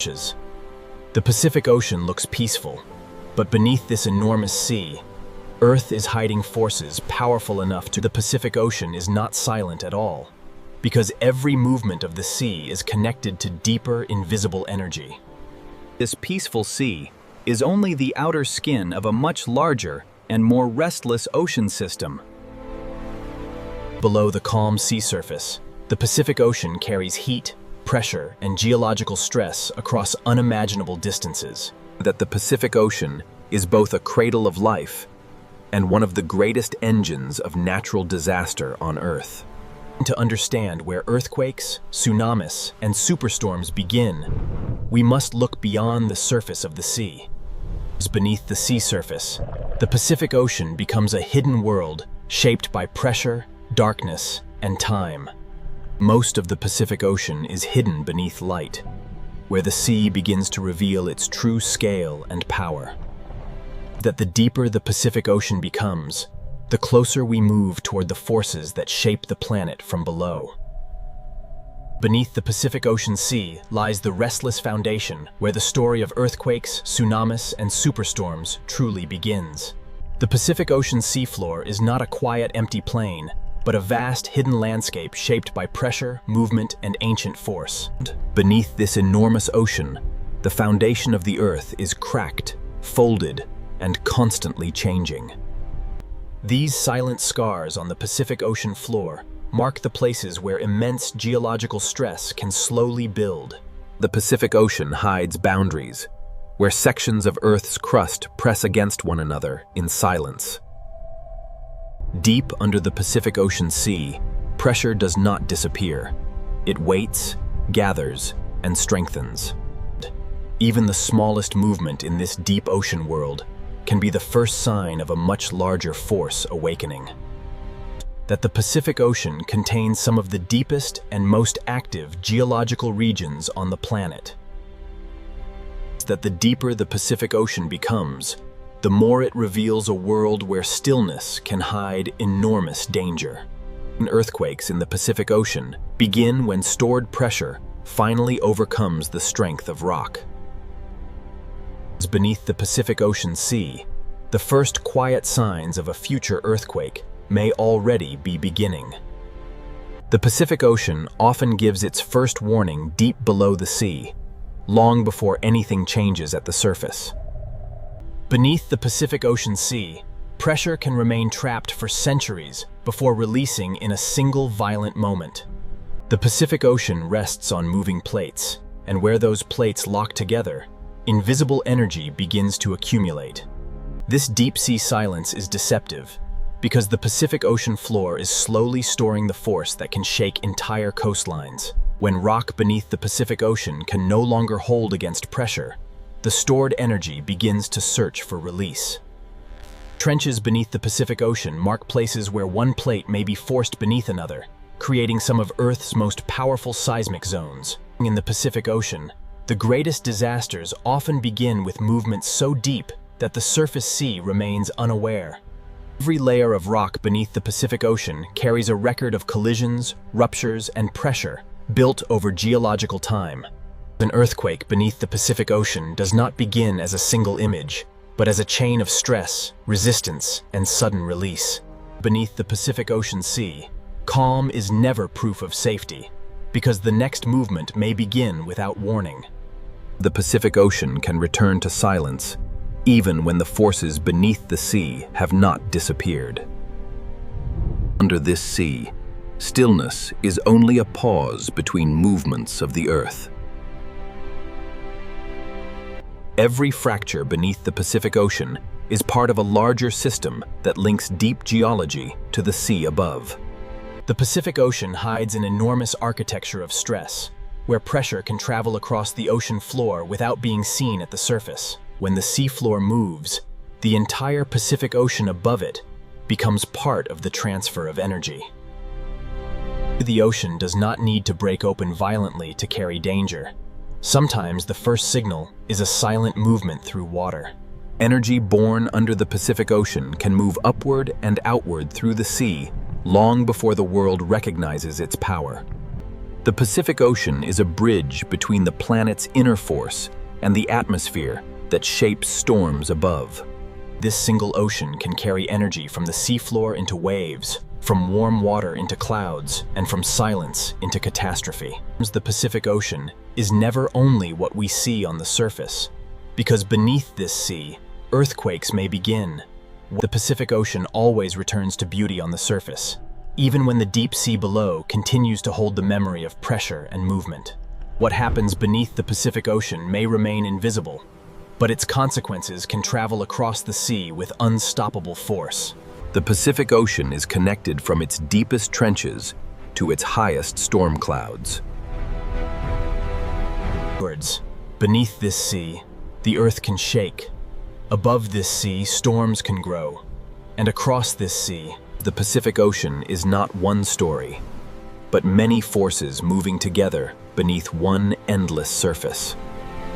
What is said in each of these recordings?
The Pacific Ocean looks peaceful, but beneath this enormous sea, Earth is hiding forces powerful enough to. The Pacific Ocean is not silent at all, because every movement of the sea is connected to deeper, invisible energy. This peaceful sea is only the outer skin of a much larger and more restless ocean system. Below the calm sea surface, the Pacific Ocean carries heat, pressure, and geological stress across unimaginable distances. That the Pacific Ocean is both a cradle of life and one of the greatest engines of natural disaster on Earth. To understand where earthquakes, tsunamis, and superstorms begin, we must look beyond the surface of the sea. Beneath the sea surface, the Pacific Ocean becomes a hidden world shaped by pressure, darkness, and time. Most of the Pacific Ocean is hidden beneath light, where the sea begins to reveal its true scale and power. That the deeper the Pacific Ocean becomes, the closer we move toward the forces that shape the planet from below. Beneath the Pacific Ocean Sea lies the restless foundation where the story of earthquakes, tsunamis, and superstorms truly begins. The Pacific Ocean seafloor is not a quiet, empty plain, but a vast, hidden landscape shaped by pressure, movement, and ancient force. Beneath this enormous ocean, the foundation of the Earth is cracked, folded, and constantly changing. These silent scars on the Pacific Ocean floor mark the places where immense geological stress can slowly build. The Pacific Ocean hides boundaries, where sections of Earth's crust press against one another in silence. Deep under the Pacific Ocean Sea, pressure does not disappear. It waits, gathers, and strengthens. Even the smallest movement in this deep ocean world can be the first sign of a much larger force awakening. That the Pacific Ocean contains some of the deepest and most active geological regions on the planet. That the deeper the Pacific Ocean becomes, the more it reveals a world where stillness can hide enormous danger. Earthquakes in the Pacific Ocean begin when stored pressure finally overcomes the strength of rock. Beneath the Pacific Ocean Sea, the first quiet signs of a future earthquake may already be beginning. The Pacific Ocean often gives its first warning deep below the sea, long before anything changes at the surface. Beneath the Pacific Ocean Sea, pressure can remain trapped for centuries before releasing in a single violent moment. The Pacific Ocean rests on moving plates, and where those plates lock together, invisible energy begins to accumulate. This deep-sea silence is deceptive, because the Pacific Ocean floor is slowly storing the force that can shake entire coastlines. When rock beneath the Pacific Ocean can no longer hold against pressure, the stored energy begins to search for release. Trenches beneath the Pacific Ocean mark places where one plate may be forced beneath another, creating some of Earth's most powerful seismic zones. In the Pacific Ocean, the greatest disasters often begin with movements so deep that the surface sea remains unaware. Every layer of rock beneath the Pacific Ocean carries a record of collisions, ruptures, and pressure built over geological time. An earthquake beneath the Pacific Ocean does not begin as a single image, but as a chain of stress, resistance, and sudden release. Beneath the Pacific Ocean Sea, calm is never proof of safety, because the next movement may begin without warning. The Pacific Ocean can return to silence, even when the forces beneath the sea have not disappeared. Under this sea, stillness is only a pause between movements of the Earth. Every fracture beneath the Pacific Ocean is part of a larger system that links deep geology to the sea above. The Pacific Ocean hides an enormous architecture of stress, where pressure can travel across the ocean floor without being seen at the surface. When the seafloor moves, the entire Pacific Ocean above it becomes part of the transfer of energy. The ocean does not need to break open violently to carry danger. Sometimes the first signal is a silent movement through water. Energy born under the Pacific Ocean can move upward and outward through the sea long before the world recognizes its power. The Pacific Ocean is a bridge between the planet's inner force and the atmosphere that shapes storms above. This single ocean can carry energy from the seafloor into waves, from warm water into clouds, and from silence into catastrophe. The Pacific Ocean is never only what we see on the surface, because beneath this sea, earthquakes may begin. The Pacific Ocean always returns to beauty on the surface, even when the deep sea below continues to hold the memory of pressure and movement. What happens beneath the Pacific Ocean may remain invisible, but its consequences can travel across the sea with unstoppable force. The Pacific Ocean is connected from its deepest trenches to its highest storm clouds. Beneath this sea, the earth can shake. Above this sea, storms can grow. And across this sea, the Pacific Ocean is not one story, but many forces moving together beneath one endless surface.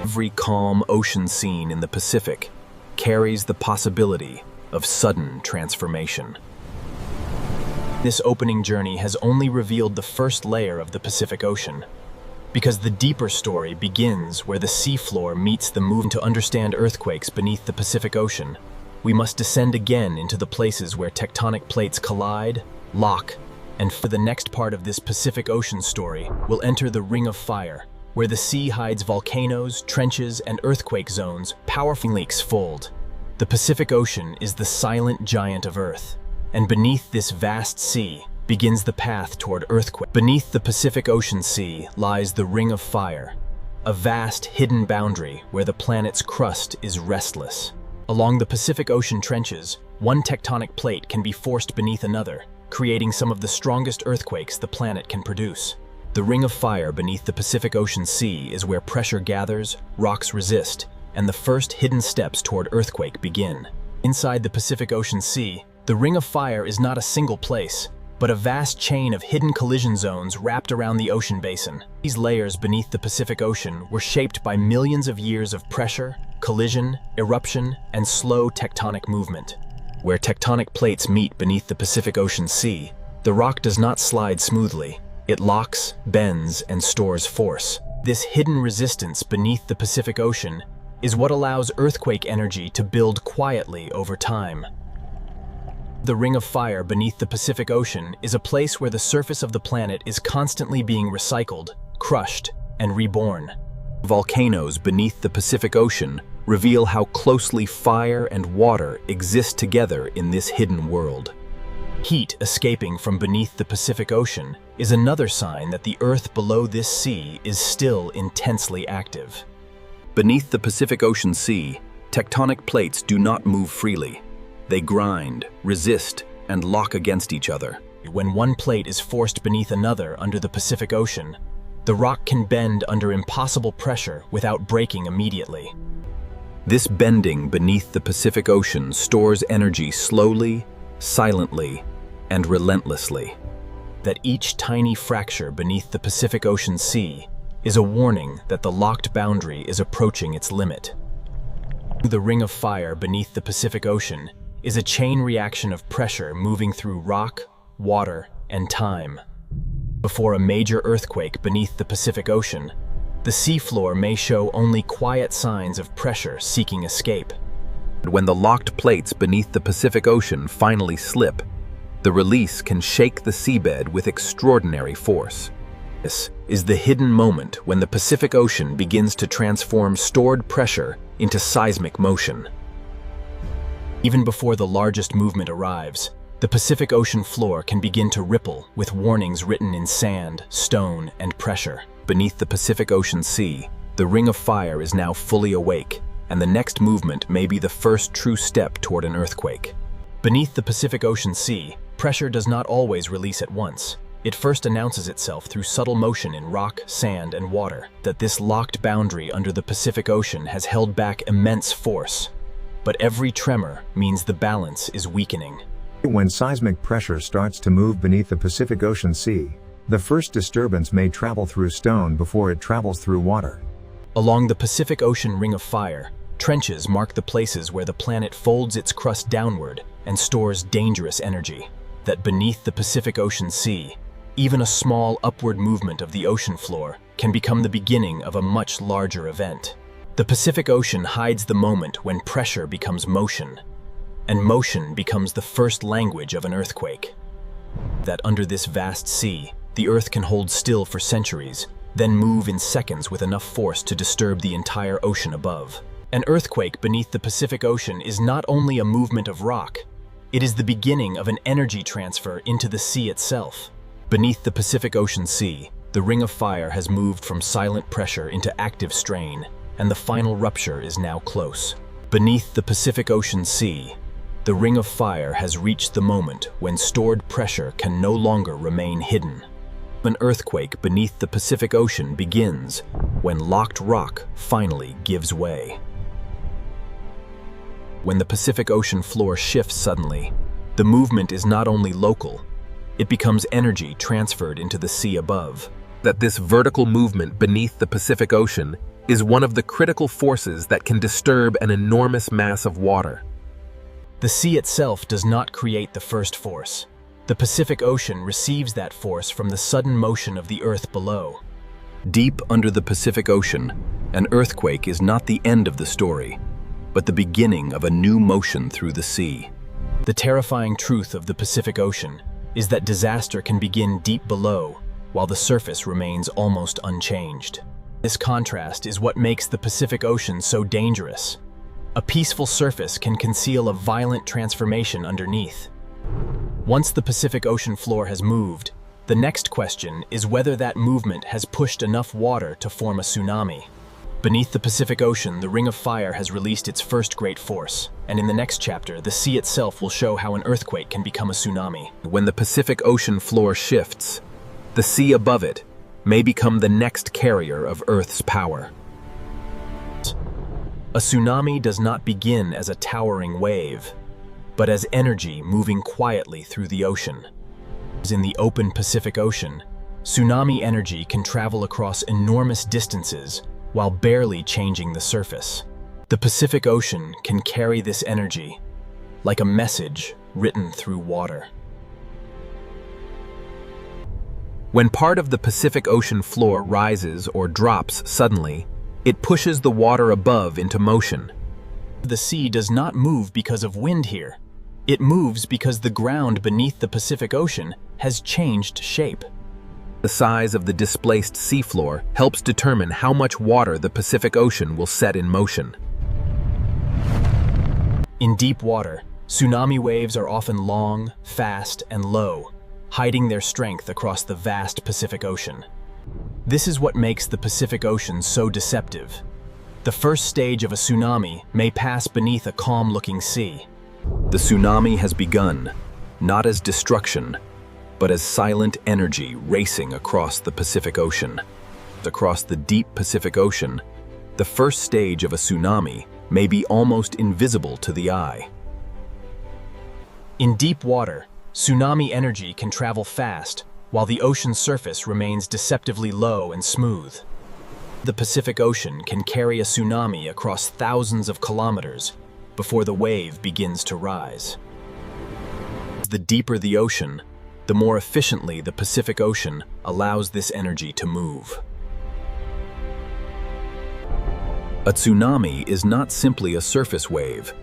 Every calm ocean scene in the Pacific carries the possibility of sudden transformation. This opening journey has only revealed the first layer of the Pacific Ocean, because the deeper story begins where the seafloor meets the movement. To understand earthquakes beneath the Pacific Ocean, we must descend again into the places where tectonic plates collide, lock, and for the next part of this Pacific Ocean story, we'll enter the Ring of Fire, where the sea hides volcanoes, trenches, and earthquake zones, powerful leaks fold. The Pacific Ocean is the silent giant of Earth, and beneath this vast sea begins the path toward earthquake. Beneath the Pacific Ocean Sea lies the Ring of Fire, a vast hidden boundary where the planet's crust is restless. Along the Pacific Ocean trenches, one tectonic plate can be forced beneath another, creating some of the strongest earthquakes the planet can produce. The Ring of Fire beneath the Pacific Ocean Sea is where pressure gathers, rocks resist, and the first hidden steps toward earthquake begin. Inside the Pacific Ocean Sea, the Ring of Fire is not a single place, but a vast chain of hidden collision zones wrapped around the ocean basin. These layers beneath the Pacific Ocean were shaped by millions of years of pressure, collision, eruption, and slow tectonic movement. Where tectonic plates meet beneath the Pacific Ocean Sea, the rock does not slide smoothly. It locks, bends, and stores force. This hidden resistance beneath the Pacific Ocean is what allows earthquake energy to build quietly over time. The Ring of Fire beneath the Pacific Ocean is a place where the surface of the planet is constantly being recycled, crushed, and reborn. Volcanoes beneath the Pacific Ocean reveal how closely fire and water exist together in this hidden world. Heat escaping from beneath the Pacific Ocean is another sign that the Earth below this sea is still intensely active. Beneath the Pacific Ocean Sea, tectonic plates do not move freely. They grind, resist, and lock against each other. When one plate is forced beneath another under the Pacific Ocean, the rock can bend under impossible pressure without breaking immediately. This bending beneath the Pacific Ocean stores energy slowly, silently, and relentlessly. That each tiny fracture beneath the Pacific Ocean Sea is a warning that the locked boundary is approaching its limit. The Ring of Fire beneath the Pacific Ocean is a chain reaction of pressure moving through rock, water, and time. Before a major earthquake beneath the Pacific Ocean, the seafloor may show only quiet signs of pressure seeking escape. But when the locked plates beneath the Pacific Ocean finally slip, the release can shake the seabed with extraordinary force. This is the hidden moment when the Pacific Ocean begins to transform stored pressure into seismic motion. Even before the largest movement arrives, the Pacific Ocean floor can begin to ripple with warnings written in sand, stone, and pressure. Beneath the Pacific Ocean Sea, the Ring of Fire is now fully awake, and the next movement may be the first true step toward an earthquake. Beneath the Pacific Ocean Sea, pressure does not always release at once. It first announces itself through subtle motion in rock, sand, and water. That this locked boundary under the Pacific Ocean has held back immense force. But every tremor means the balance is weakening. When seismic pressure starts to move beneath the Pacific Ocean Sea, the first disturbance may travel through stone before it travels through water. Along the Pacific Ocean Ring of Fire, trenches mark the places where the planet folds its crust downward and stores dangerous energy. That beneath the Pacific Ocean Sea, Even a small upward movement of the ocean floor can become the beginning of a much larger event. The Pacific Ocean hides the moment when pressure becomes motion, and motion becomes the first language of an earthquake. That under this vast sea, the Earth can hold still for centuries, then move in seconds with enough force to disturb the entire ocean above. An earthquake beneath the Pacific Ocean is not only a movement of rock, it is the beginning of an energy transfer into the sea itself. Beneath the Pacific Ocean Sea, the ring of fire has moved from silent pressure into active strain, and the final rupture is now close. Beneath the Pacific Ocean Sea, the ring of fire has reached the moment when stored pressure can no longer remain hidden. An earthquake beneath the Pacific Ocean begins when locked rock finally gives way. When the Pacific Ocean floor shifts suddenly, the movement is not only local, it becomes energy transferred into the sea above. That this vertical movement beneath the Pacific Ocean is one of the critical forces that can disturb an enormous mass of water. The sea itself does not create the first force. The Pacific Ocean receives that force from the sudden motion of the Earth below. Deep under the Pacific Ocean, an earthquake is not the end of the story, but the beginning of a new motion through the sea. The terrifying truth of the Pacific Ocean is that disaster can begin deep below, while the surface remains almost unchanged. This contrast is what makes the Pacific Ocean so dangerous. A peaceful surface can conceal a violent transformation underneath. Once the Pacific Ocean floor has moved, the next question is whether that movement has pushed enough water to form a tsunami. Beneath the Pacific Ocean, the Ring of Fire has released its first great force, and in the next chapter, the sea itself will show how an earthquake can become a tsunami. When the Pacific Ocean floor shifts, the sea above it may become the next carrier of Earth's power. A tsunami does not begin as a towering wave, but as energy moving quietly through the ocean. In the open Pacific Ocean, tsunami energy can travel across enormous distances while barely changing the surface. The Pacific Ocean can carry this energy like a message written through water. When part of the Pacific Ocean floor rises or drops suddenly, it pushes the water above into motion. The sea does not move because of wind here. It moves because the ground beneath the Pacific Ocean has changed shape. The size of the displaced seafloor helps determine how much water the Pacific Ocean will set in motion. In deep water, tsunami waves are often long, fast, and low, hiding their strength across the vast Pacific Ocean. This is what makes the Pacific Ocean so deceptive. The first stage of a tsunami may pass beneath a calm-looking sea. The tsunami has begun, not as destruction, but as silent energy racing across the Pacific Ocean. Across the deep Pacific Ocean, the first stage of a tsunami may be almost invisible to the eye. In deep water, tsunami energy can travel fast, while the ocean surface remains deceptively low and smooth. The Pacific Ocean can carry a tsunami across thousands of kilometers before the wave begins to rise. The deeper the ocean, the more efficiently the Pacific Ocean allows this energy to move. A tsunami is not simply a surface wave,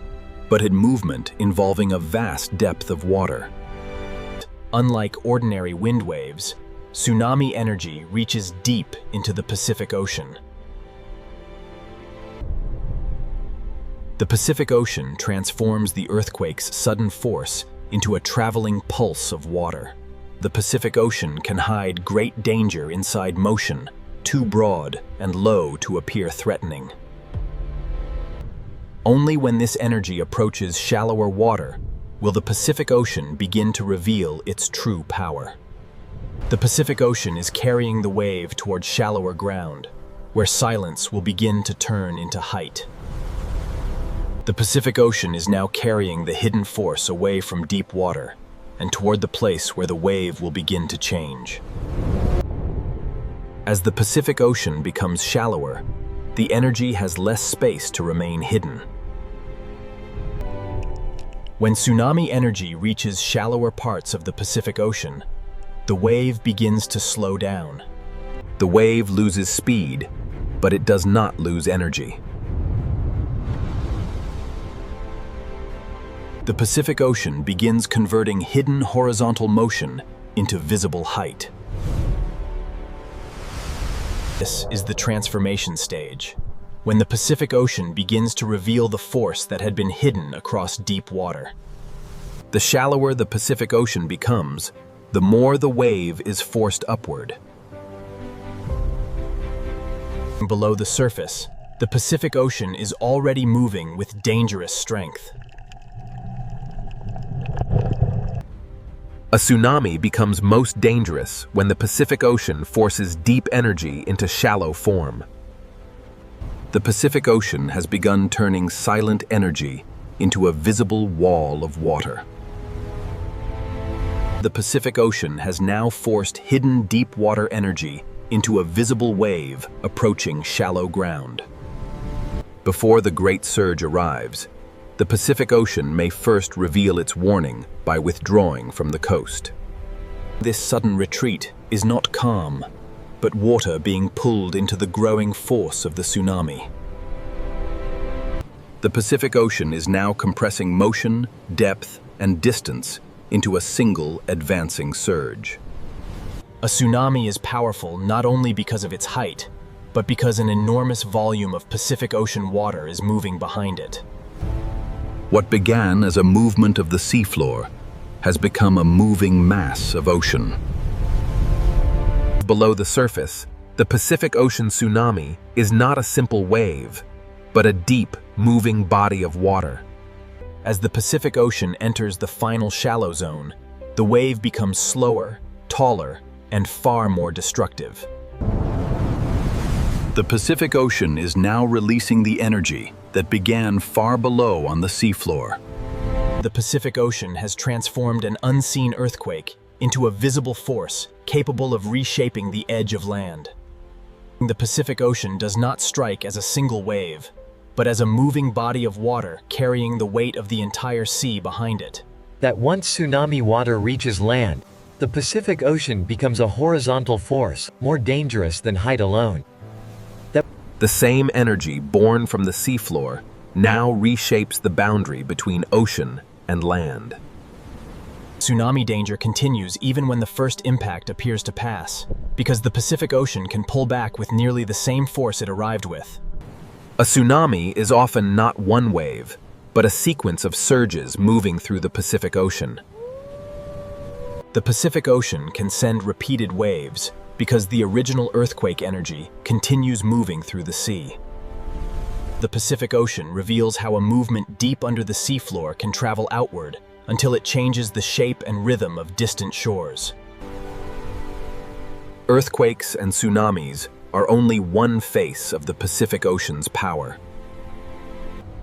but a movement involving a vast depth of water. Unlike ordinary wind waves, tsunami energy reaches deep into the Pacific Ocean. The Pacific Ocean transforms the earthquake's sudden force into a traveling pulse of water. The Pacific Ocean can hide great danger inside motion, too broad and low to appear threatening. Only when this energy approaches shallower water will the Pacific Ocean begin to reveal its true power. The Pacific Ocean is carrying the wave toward shallower ground, where silence will begin to turn into height. The Pacific Ocean is now carrying the hidden force away from deep water and toward the place where the wave will begin to change. As the Pacific Ocean becomes shallower, the energy has less space to remain hidden. When tsunami energy reaches shallower parts of the Pacific Ocean, the wave begins to slow down. The wave loses speed, but it does not lose energy. The Pacific Ocean begins converting hidden horizontal motion into visible height. This is the transformation stage, when the Pacific Ocean begins to reveal the force that had been hidden across deep water. The shallower the Pacific Ocean becomes, the more the wave is forced upward. Below the surface, the Pacific Ocean is already moving with dangerous strength. A tsunami becomes most dangerous when the Pacific Ocean forces deep energy into shallow form. The Pacific Ocean has begun turning silent energy into a visible wall of water. The Pacific Ocean has now forced hidden deep water energy into a visible wave approaching shallow ground. Before the great surge arrives, the Pacific Ocean may first reveal its warning by withdrawing from the coast. This sudden retreat is not calm, but water being pulled into the growing force of the tsunami. The Pacific Ocean is now compressing motion, depth, and distance into a single advancing surge. A tsunami is powerful not only because of its height, but because an enormous volume of Pacific Ocean water is moving behind it. What began as a movement of the seafloor has become a moving mass of ocean. Below the surface, the Pacific Ocean tsunami is not a simple wave, but a deep, moving body of water. As the Pacific Ocean enters the final shallow zone, the wave becomes slower, taller, and far more destructive. The Pacific Ocean is now releasing the energy that began far below on the seafloor. The Pacific Ocean has transformed an unseen earthquake into a visible force capable of reshaping the edge of land. The Pacific Ocean does not strike as a single wave, but as a moving body of water carrying the weight of the entire sea behind it. That once tsunami water reaches land, the Pacific Ocean becomes a horizontal force, more dangerous than height alone. The same energy born from the seafloor now reshapes the boundary between ocean and land. Tsunami danger continues even when the first impact appears to pass, because the Pacific Ocean can pull back with nearly the same force it arrived with. A tsunami is often not one wave, but a sequence of surges moving through the Pacific Ocean. The Pacific Ocean can send repeated waves because the original earthquake energy continues moving through the sea. The Pacific Ocean reveals how a movement deep under the seafloor can travel outward until it changes the shape and rhythm of distant shores. Earthquakes and tsunamis are only one face of the Pacific Ocean's power.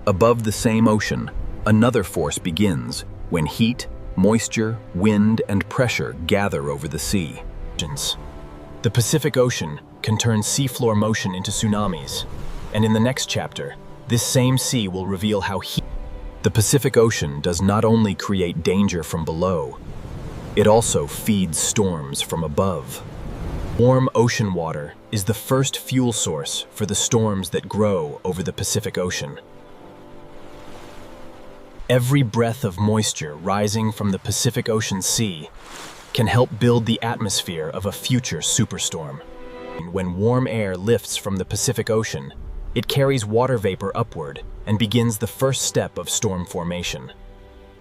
Above the same ocean, another force begins when heat, moisture, wind, and pressure gather over the sea. The Pacific Ocean can turn seafloor motion into tsunamis, and in the next chapter, this same sea will reveal how the Pacific Ocean does not only create danger from below, it also feeds storms from above. Warm ocean water is the first fuel source for the storms that grow over the Pacific Ocean. Every breath of moisture rising from the Pacific Ocean Sea can help build the atmosphere of a future superstorm. When warm air lifts from the Pacific Ocean, it carries water vapor upward and begins the first step of storm formation.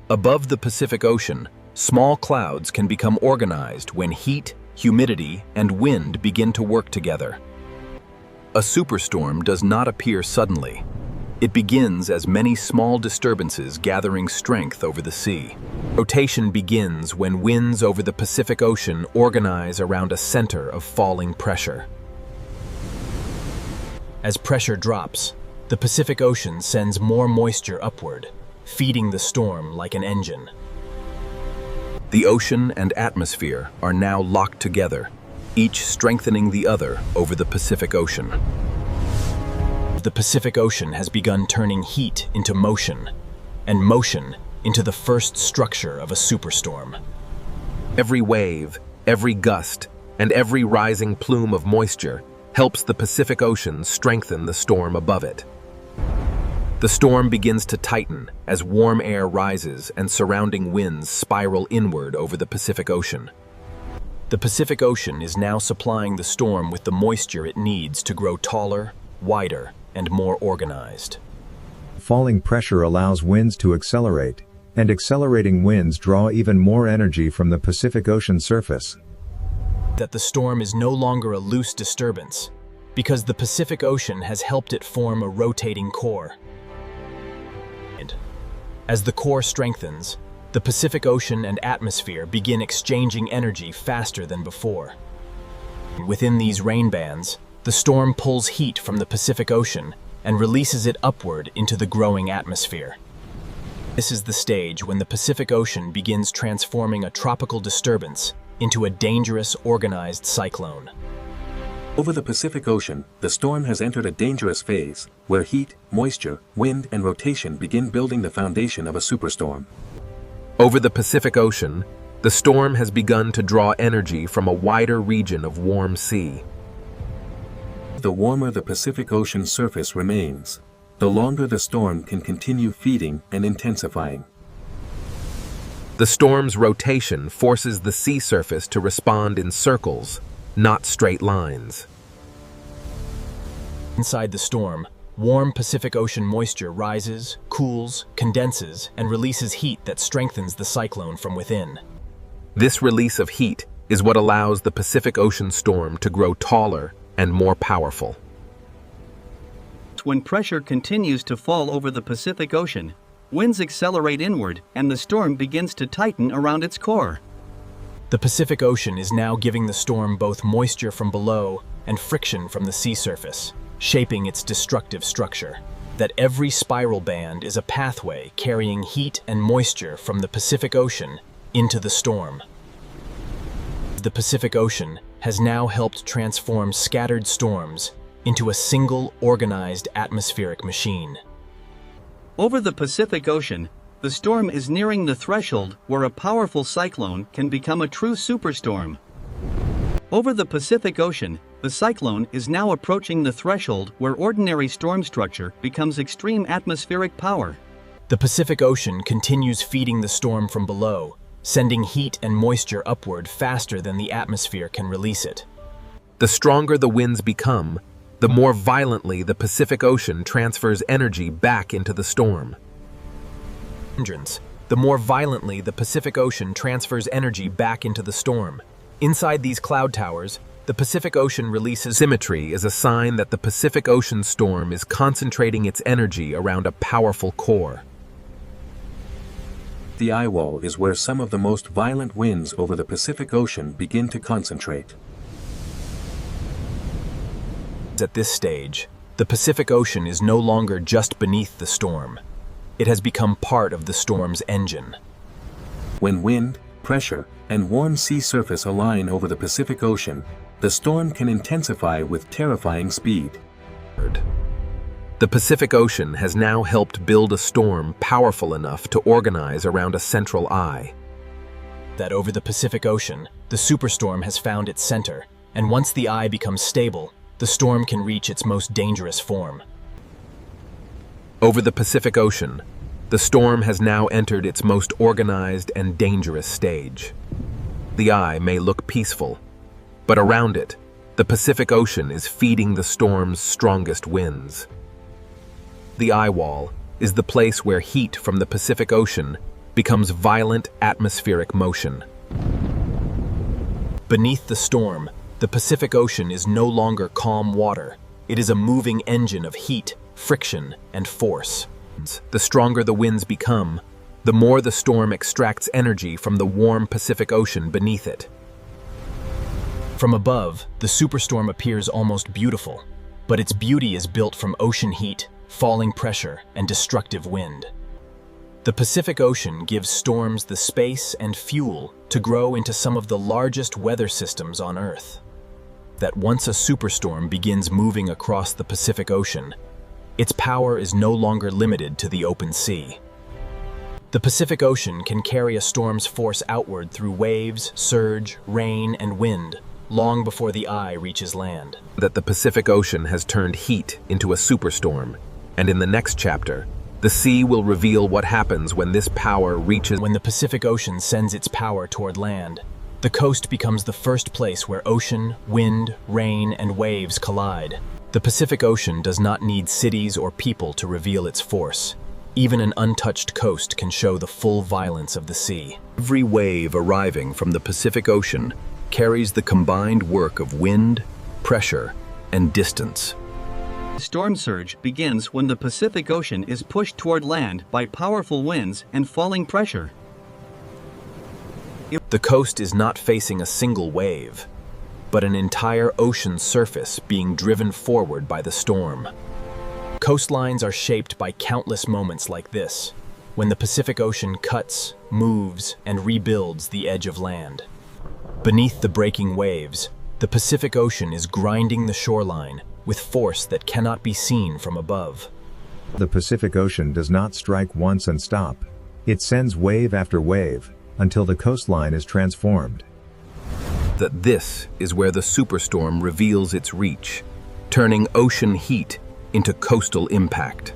Above the Pacific Ocean, small clouds can become organized when heat, humidity, and wind begin to work together. A superstorm does not appear suddenly. It begins as many small disturbances gathering strength over the sea. Rotation begins when winds over the Pacific Ocean organize around a center of falling pressure. As pressure drops, the Pacific Ocean sends more moisture upward, feeding the storm like an engine. The ocean and atmosphere are now locked together, each strengthening the other over the Pacific Ocean. The Pacific Ocean has begun turning heat into motion, and motion into the first structure of a superstorm. Every wave, Every gust and every rising plume of moisture helps the Pacific Ocean strengthen the storm above it. The storm begins to tighten as warm air rises and surrounding winds spiral inward over the Pacific Ocean. The Pacific Ocean is now supplying the storm with the moisture it needs to grow taller, wider, and more organized. Falling pressure allows winds to accelerate, and accelerating winds draw even more energy from the Pacific Ocean surface. That the storm is no longer a loose disturbance, because the Pacific Ocean has helped it form a rotating core. As the core strengthens, the Pacific Ocean and atmosphere begin exchanging energy faster than before. Within these rain bands, the storm pulls heat from the Pacific Ocean and releases it upward into the growing atmosphere. This is the stage when the Pacific Ocean begins transforming a tropical disturbance into a dangerous, organized cyclone. Over the Pacific Ocean, the storm has entered a dangerous phase, where heat, moisture, wind, and rotation begin building the foundation of a superstorm. Over the Pacific Ocean, the storm has begun to draw energy from a wider region of warm sea. The warmer the Pacific Ocean surface remains, the longer the storm can continue feeding and intensifying. The storm's rotation forces the sea surface to respond in circles, not straight lines. Inside the storm, warm Pacific Ocean moisture rises, cools, condenses, and releases heat that strengthens the cyclone from within. This release of heat is what allows the Pacific Ocean storm to grow taller and more powerful. When pressure continues to fall over the Pacific Ocean, winds accelerate inward and the storm begins to tighten around its core. The Pacific Ocean is now giving the storm both moisture from below and friction from the sea surface, shaping its destructive structure. That every spiral band is a pathway carrying heat and moisture from the Pacific Ocean into the storm. The Pacific Ocean has now helped transform scattered storms into a single organized atmospheric machine. Over the Pacific Ocean, the storm is nearing the threshold where a powerful cyclone can become a true superstorm. Over the Pacific Ocean, the cyclone is now approaching the threshold where ordinary storm structure becomes extreme atmospheric power. The Pacific Ocean continues feeding the storm from below, sending heat and moisture upward faster than the atmosphere can release it. The stronger the winds become, the more violently the Pacific Ocean transfers energy back into the storm. The more violently the Pacific Ocean transfers energy back into the storm. Inside these cloud towers, the Pacific Ocean releases symmetry is a sign that the Pacific Ocean storm is concentrating its energy around a powerful core. The eye wall is where some of the most violent winds over the Pacific Ocean begin to concentrate. At this stage, the Pacific Ocean is no longer just beneath the storm. It has become part of the storm's engine. When wind, pressure, and warm sea surface align over the Pacific Ocean, the storm can intensify with terrifying speed. The Pacific Ocean has now helped build a storm powerful enough to organize around a central eye. That over the Pacific Ocean, the superstorm has found its center, and once the eye becomes stable, the storm can reach its most dangerous form. Over the Pacific Ocean, the storm has now entered its most organized and dangerous stage. The eye may look peaceful, but around it, the Pacific Ocean is feeding the storm's strongest winds. The eye wall is the place where heat from the Pacific Ocean becomes violent atmospheric motion. Beneath the storm, the Pacific Ocean is no longer calm water. It is a moving engine of heat, friction, and force. The stronger the winds become, the more the storm extracts energy from the warm Pacific Ocean beneath it. From above, the superstorm appears almost beautiful, but its beauty is built from ocean heat, falling pressure, and destructive wind. The Pacific Ocean gives storms the space and fuel to grow into some of the largest weather systems on Earth. That once a superstorm begins moving across the Pacific Ocean, its power is no longer limited to the open sea. The Pacific Ocean can carry a storm's force outward through waves, surge, rain, and wind, long before the eye reaches land. That the Pacific Ocean has turned heat into a superstorm, and in the next chapter, the sea will reveal what happens when this power reaches. When the Pacific Ocean sends its power toward land, the coast becomes the first place where ocean, wind, rain, and waves collide. The Pacific Ocean does not need cities or people to reveal its force. Even an untouched coast can show the full violence of the sea. Every wave arriving from the Pacific Ocean carries the combined work of wind, pressure, and distance. Storm surge begins when the Pacific Ocean is pushed toward land by powerful winds and falling pressure. The coast is not facing a single wave, but an entire ocean surface being driven forward by the storm. Coastlines are shaped by countless moments like this, when the Pacific Ocean cuts, moves, and rebuilds the edge of land. Beneath the breaking waves, the Pacific Ocean is grinding the shoreline with force that cannot be seen from above. The Pacific Ocean does not strike once and stop. It sends wave after wave, until the coastline is transformed. That this is where the superstorm reveals its reach, turning ocean heat into coastal impact.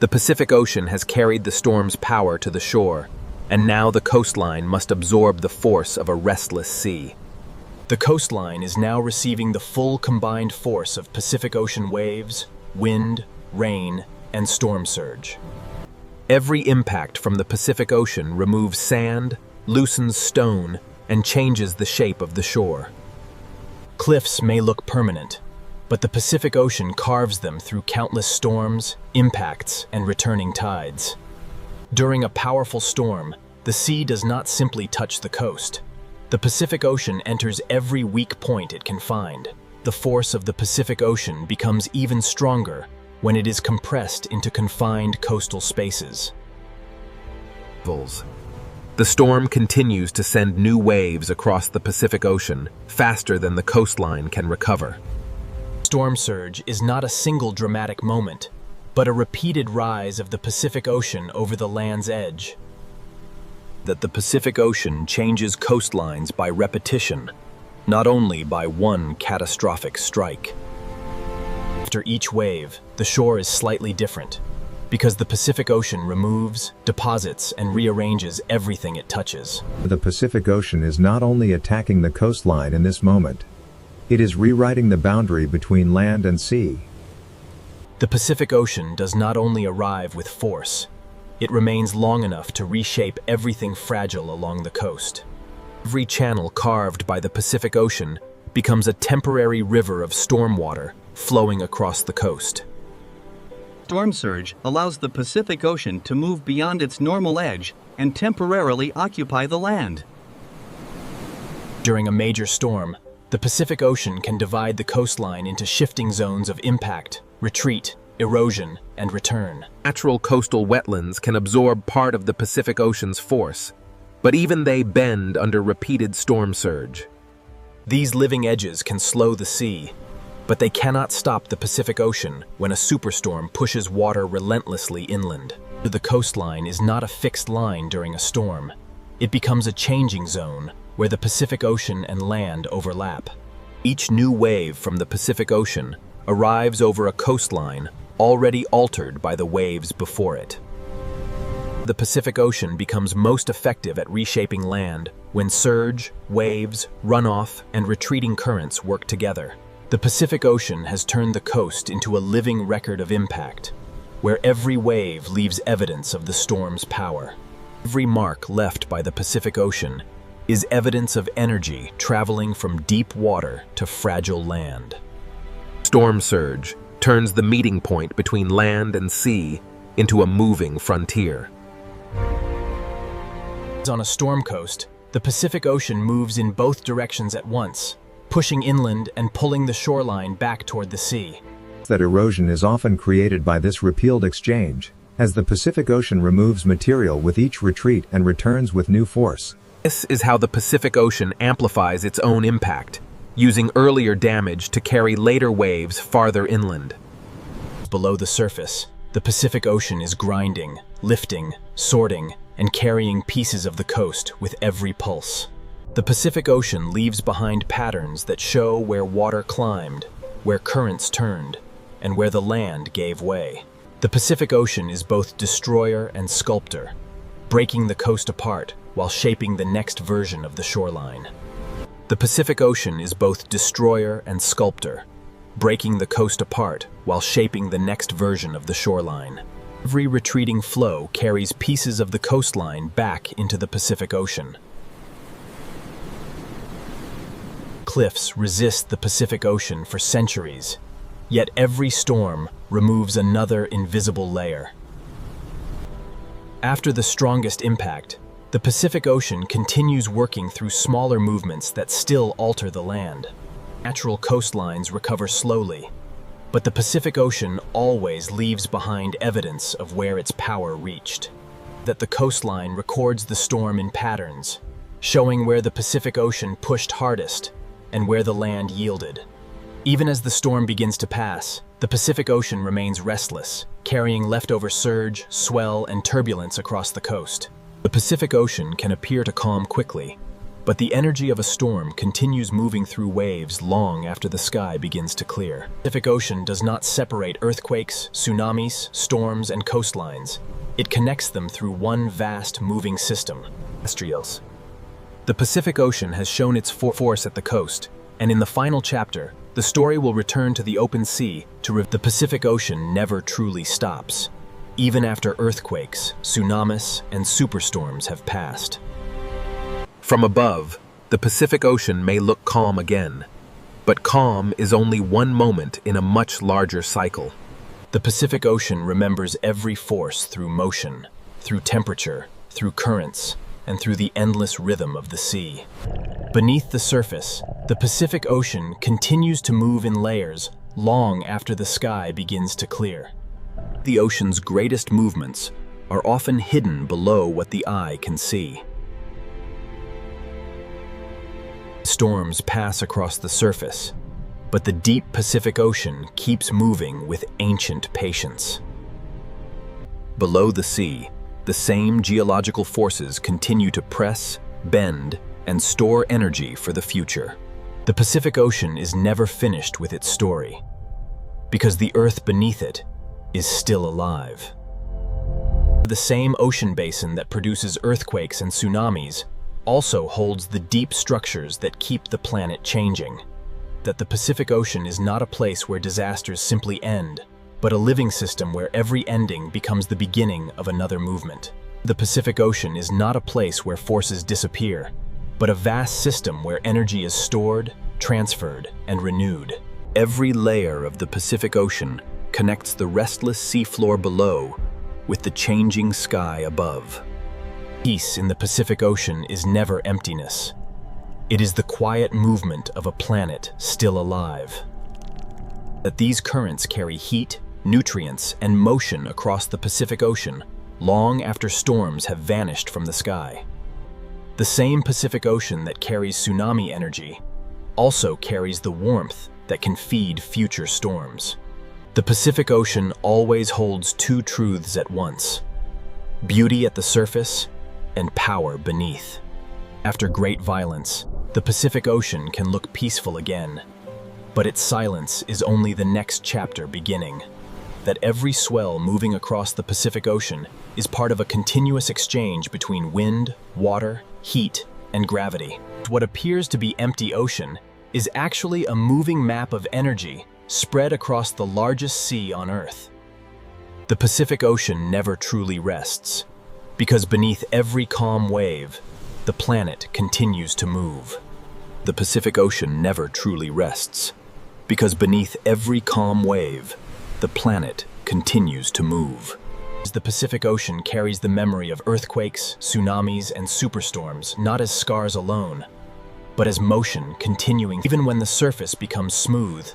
The Pacific Ocean has carried the storm's power to the shore, and now the coastline must absorb the force of a restless sea. The coastline is now receiving the full combined force of Pacific Ocean waves, wind, rain, and storm surge. Every impact from the Pacific Ocean removes sand, loosens stone, and changes the shape of the shore. Cliffs may look permanent, but the Pacific Ocean carves them through countless storms, impacts, and returning tides. During a powerful storm, the sea does not simply touch the coast. The Pacific Ocean enters every weak point it can find. The force of the Pacific Ocean becomes even stronger when it is compressed into confined coastal spaces. The storm continues to send new waves across the Pacific Ocean faster than the coastline can recover. Storm surge is not a single dramatic moment, but a repeated rise of the Pacific Ocean over the land's edge. That the Pacific Ocean changes coastlines by repetition, not only by one catastrophic strike. After each wave, the shore is slightly different, because the Pacific Ocean removes, deposits, and rearranges everything it touches. The Pacific Ocean is not only attacking the coastline in this moment, it is rewriting the boundary between land and sea. The Pacific Ocean does not only arrive with force, it remains long enough to reshape everything fragile along the coast. Every channel carved by the Pacific Ocean becomes a temporary river of storm water flowing across the coast. Storm surge allows the Pacific Ocean to move beyond its normal edge and temporarily occupy the land. During a major storm, the Pacific Ocean can divide the coastline into shifting zones of impact, retreat, erosion, and return. Natural coastal wetlands can absorb part of the Pacific Ocean's force, but even they bend under repeated storm surge. These living edges can slow the sea, but they cannot stop the Pacific Ocean when a superstorm pushes water relentlessly inland. The coastline is not a fixed line during a storm. It becomes a changing zone where the Pacific Ocean and land overlap. Each new wave from the Pacific Ocean arrives over a coastline already altered by the waves before it. The Pacific Ocean becomes most effective at reshaping land when surge, waves, runoff, and retreating currents work together. The Pacific Ocean has turned the coast into a living record of impact, where every wave leaves evidence of the storm's power. Every mark left by the Pacific Ocean is evidence of energy traveling from deep water to fragile land. Storm surge turns the meeting point between land and sea into a moving frontier. On a storm coast, the Pacific Ocean moves in both directions at once, pushing inland and pulling the shoreline back toward the sea. That erosion is often created by this repealed exchange, as the Pacific Ocean removes material with each retreat and returns with new force. This is how the Pacific Ocean amplifies its own impact, using earlier damage to carry later waves farther inland. Below the surface, the Pacific Ocean is grinding, lifting, sorting, and carrying pieces of the coast with every pulse. The Pacific Ocean leaves behind patterns that show where water climbed, where currents turned, and where the land gave way. The Pacific Ocean is both destroyer and sculptor, breaking the coast apart while shaping the next version of the shoreline. The Pacific Ocean is both destroyer and sculptor, breaking the coast apart while shaping the next version of the shoreline. Every retreating flow carries pieces of the coastline back into the Pacific Ocean. Cliffs resist the Pacific Ocean for centuries, yet every storm removes another invisible layer. After the strongest impact, the Pacific Ocean continues working through smaller movements that still alter the land. Natural coastlines recover slowly, but the Pacific Ocean always leaves behind evidence of where its power reached. That the coastline records the storm in patterns, showing where the Pacific Ocean pushed hardest and where the land yielded. Even as the storm begins to pass, the Pacific Ocean remains restless, carrying leftover surge, swell, and turbulence across the coast. The Pacific Ocean can appear to calm quickly, but the energy of a storm continues moving through waves long after the sky begins to clear. The Pacific Ocean does not separate earthquakes, tsunamis, storms, and coastlines. It connects them through one vast moving system. Terrestrials. The Pacific Ocean has shown its force at the coast, and in the final chapter, the story will return to the open sea the Pacific Ocean never truly stops, even after earthquakes, tsunamis, and superstorms have passed. From above, the Pacific Ocean may look calm again, but calm is only one moment in a much larger cycle. The Pacific Ocean remembers every force through motion, through temperature, through currents, and through the endless rhythm of the sea. Beneath the surface, the Pacific Ocean continues to move in layers long after the sky begins to clear. The ocean's greatest movements are often hidden below what the eye can see. Storms pass across the surface, but the deep Pacific Ocean keeps moving with ancient patience. Below the sea, the same geological forces continue to press, bend, and store energy for the future. The Pacific Ocean is never finished with its story, because the earth beneath it is still alive. The same ocean basin that produces earthquakes and tsunamis also holds the deep structures that keep the planet changing. That the Pacific Ocean is not a place where disasters simply end, but a living system where every ending becomes the beginning of another movement. The Pacific Ocean is not a place where forces disappear, but a vast system where energy is stored, transferred, and renewed. Every layer of the Pacific Ocean connects the restless seafloor below with the changing sky above. Peace in the Pacific Ocean is never emptiness. It is the quiet movement of a planet still alive. That these currents carry heat, nutrients, and motion across the Pacific Ocean long after storms have vanished from the sky. The same Pacific Ocean that carries tsunami energy also carries the warmth that can feed future storms. The Pacific Ocean always holds two truths at once: beauty at the surface and power beneath. After great violence, the Pacific Ocean can look peaceful again, but its silence is only the next chapter beginning. That every swell moving across the Pacific Ocean is part of a continuous exchange between wind, water, heat, and gravity. What appears to be empty ocean is actually a moving map of energy spread across the largest sea on Earth. The Pacific Ocean never truly rests, because beneath every calm wave, the planet continues to move. The Pacific Ocean never truly rests, because beneath every calm wave, the planet continues to move. The Pacific Ocean carries the memory of earthquakes, tsunamis, and superstorms not as scars alone, but as motion continuing. Even when the surface becomes smooth,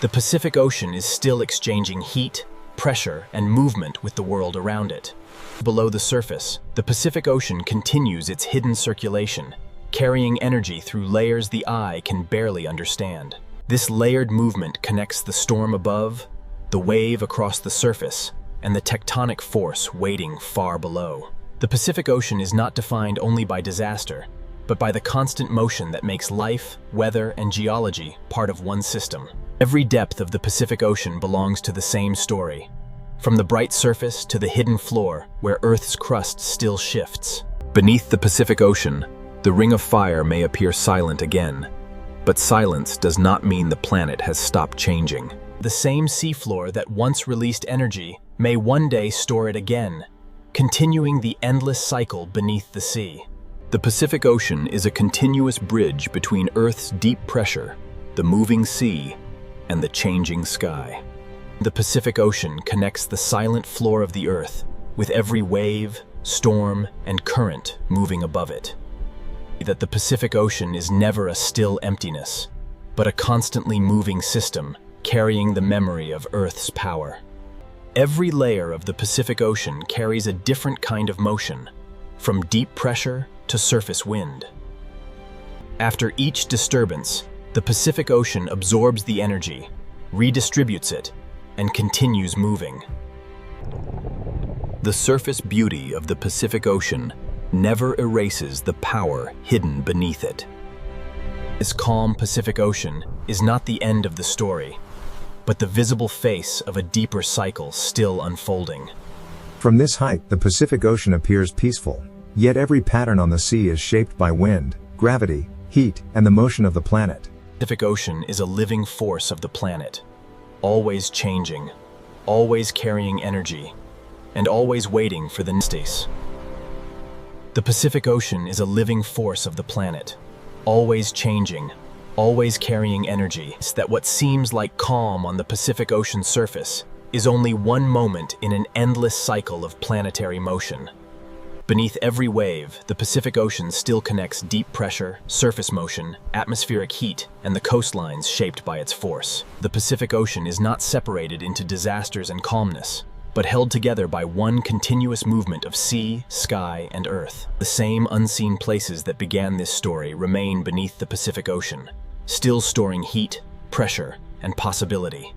the Pacific Ocean is still exchanging heat, pressure, and movement with the world around it. Below the surface, the Pacific Ocean continues its hidden circulation, carrying energy through layers the eye can barely understand. This layered movement connects the storm above, the wave across the surface, and the tectonic force waiting far below. The Pacific Ocean is not defined only by disaster, but by the constant motion that makes life, weather, and geology part of one system. Every depth of the Pacific Ocean belongs to the same story, from the bright surface to the hidden floor where Earth's crust still shifts. Beneath the Pacific Ocean, the ring of fire may appear silent again, but silence does not mean the planet has stopped changing. The same seafloor that once released energy may one day store it again, continuing the endless cycle beneath the sea. The Pacific Ocean is a continuous bridge between Earth's deep pressure, the moving sea, and the changing sky. The Pacific Ocean connects the silent floor of the Earth with every wave, storm, and current moving above it. That the Pacific Ocean is never a still emptiness, but a constantly moving system carrying the memory of Earth's power. Every layer of the Pacific Ocean carries a different kind of motion, from deep pressure to surface wind. After each disturbance, the Pacific Ocean absorbs the energy, redistributes it, and continues moving. The surface beauty of the Pacific Ocean never erases the power hidden beneath it. This calm Pacific Ocean is not the end of the story, but the visible face of a deeper cycle still unfolding. From this height, the Pacific Ocean appears peaceful, yet every pattern on the sea is shaped by wind, gravity, heat, and the motion of the planet. The Pacific Ocean is a living force of the planet, always changing, always carrying energy, and always waiting for the next stage. The Pacific Ocean is a living force of the planet, always changing, always carrying energy. It's that what seems like calm on the Pacific Ocean surface is only one moment in an endless cycle of planetary motion. Beneath every wave, the Pacific Ocean still connects deep pressure, surface motion, atmospheric heat, and the coastlines shaped by its force. The Pacific Ocean is not separated into disasters and calmness, but held together by one continuous movement of sea, sky, and earth. The same unseen places that began this story remain beneath the Pacific Ocean, still storing heat, pressure, and possibility.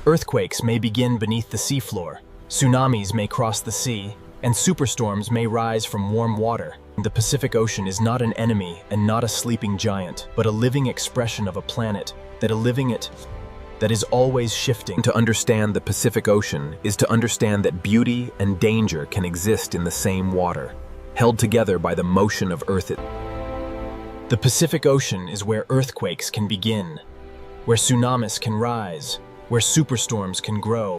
Earthquakes may begin beneath the seafloor, tsunamis may cross the sea, and superstorms may rise from warm water. The Pacific Ocean is not an enemy and not a sleeping giant, but a living expression of a planet that is always shifting. To understand the Pacific Ocean is to understand that beauty and danger can exist in the same water, held together by the motion of Earth. The Pacific Ocean is where earthquakes can begin, where tsunamis can rise, where superstorms can grow.